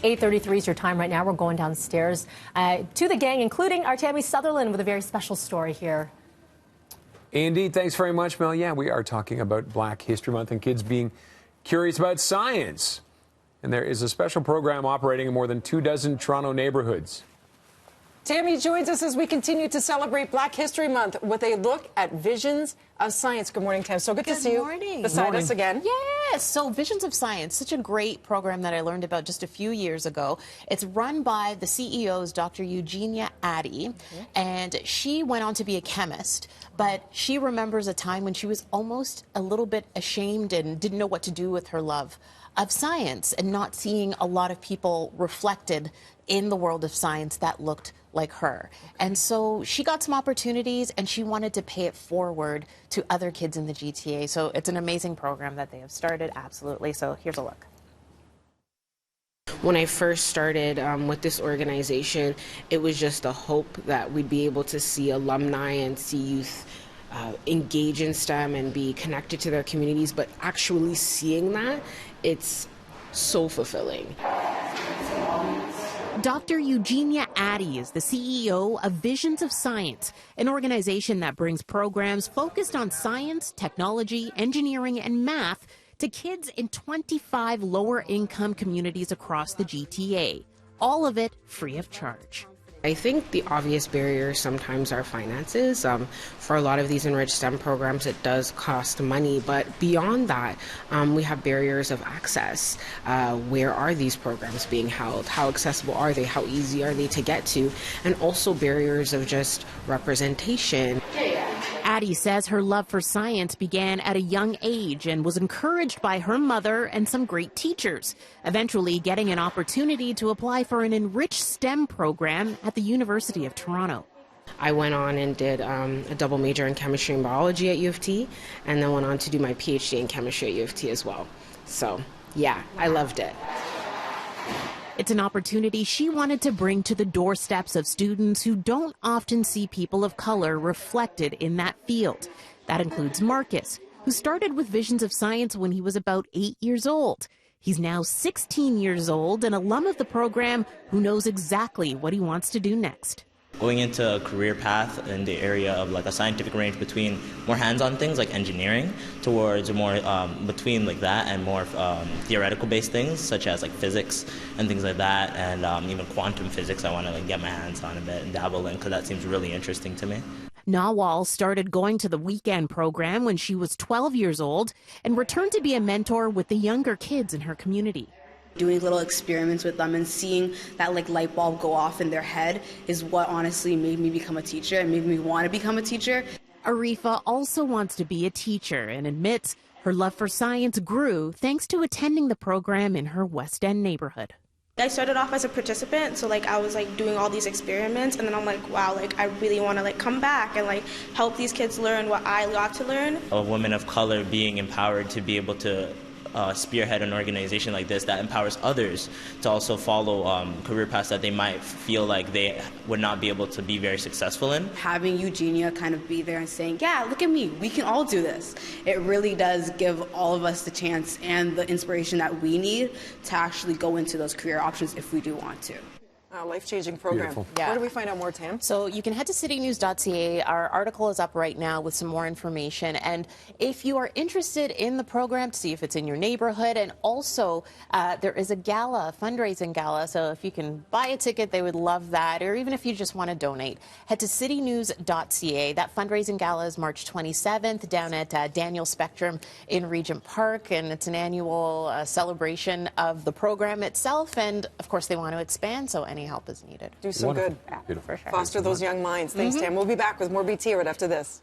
8:33 is your time right now. We're going downstairs to the gang, including our Tammy Sutherland with a very special story here. Indeed. Thanks very much, Mel. Yeah, we are talking about Black History Month and kids being curious about science. And there is a special program operating in more than 24 Toronto neighborhoods. Tammy joins us as we continue to celebrate Black History Month with a look at Visions of Science. Good morning, Tam. So good to see you beside us again. Yes. So Visions of Science, such a great program that I learned about just a few years ago. It's run by the CEO's Dr. Eugenia Addy, and she went on to be a chemist, but she remembers a time when she was almost a little bit ashamed and didn't know what to do with her love of science and not seeing a lot of people reflected in the world of science that looked like her. And so she got some opportunities and she wanted to pay it forward to other kids in the GTA. So it's an amazing program that they have started, absolutely. So here's a look. When I first started with this organization, it was just a hope that we'd be able to see alumni and see youth engage in STEM and be connected to their communities, but actually seeing that, it's so fulfilling. Dr. Eugenia Addy is the CEO of Visions of Science, an organization that brings programs focused on science, technology, engineering, and math to kids in 25 lower-income communities across the GTA. All of it free of charge. I think the obvious barriers sometimes are finances. For a lot of these enriched STEM programs, it does cost money, but beyond that, we have barriers of access. Where are these programs being held? How accessible are they? How easy are they to get to? And also barriers of just representation. Addy says her love for science began at a young age and was encouraged by her mother and some great teachers, eventually getting an opportunity to apply for an enriched STEM program at the University of Toronto. I went on and did a double major in chemistry and biology at U of T, and then went on to do my PhD in chemistry at U of T as well. So, yeah, I loved it. It's an opportunity she wanted to bring to the doorsteps of students who don't often see people of color reflected in that field. That includes Marcus, who started with Visions of Science when he was about 8 years old. He's now 16 years old, an alum of the program who knows exactly what he wants to do next. Going into a career path in the area of like a scientific range between more hands-on things like engineering towards more between like that and more theoretical based things such as like physics and things like that, and even quantum physics I want to like get my hands on a bit and dabble in because that seems really interesting to me. Nawal started going to the weekend program when she was 12 years old and returned to be a mentor with the younger kids in her community. Doing little experiments with them and seeing that like light bulb go off in their head is what honestly made me become a teacher and made me want to become a teacher. Arifa also wants to be a teacher and admits her love for science grew thanks to attending the program in her West End neighborhood. I started off as a participant, so like I was like doing all these experiments, and then I'm like, wow, like I really want to like come back and like help these kids learn what I got to learn. A woman of color being empowered to be able to spearhead an organization like this that empowers others to also follow career paths that they might feel like they would not be able to be very successful in. Having Eugenia kind of be there and saying, yeah, look at me, we can all do this. It really does give all of us the chance and the inspiration that we need to actually go into those career options if we do want to. Life-changing program. Yeah. Where do we find out more, Tam? So you can head to citynews.ca. Our article is up right now with some more information. And if you are interested in the program, to see if it's in your neighborhood, and also there is a gala, a fundraising gala. So if you can buy a ticket, they would love that. Or even if you just want to donate, head to citynews.ca. That fundraising gala is March 27th down at Daniel Spectrum in Regent Park. And it's an annual celebration of the program itself. And of course, they want to expand. So any help is needed. Do so good. Yeah, for sure. Foster those young minds. Thanks, Tam. We'll be back with more BT right after this.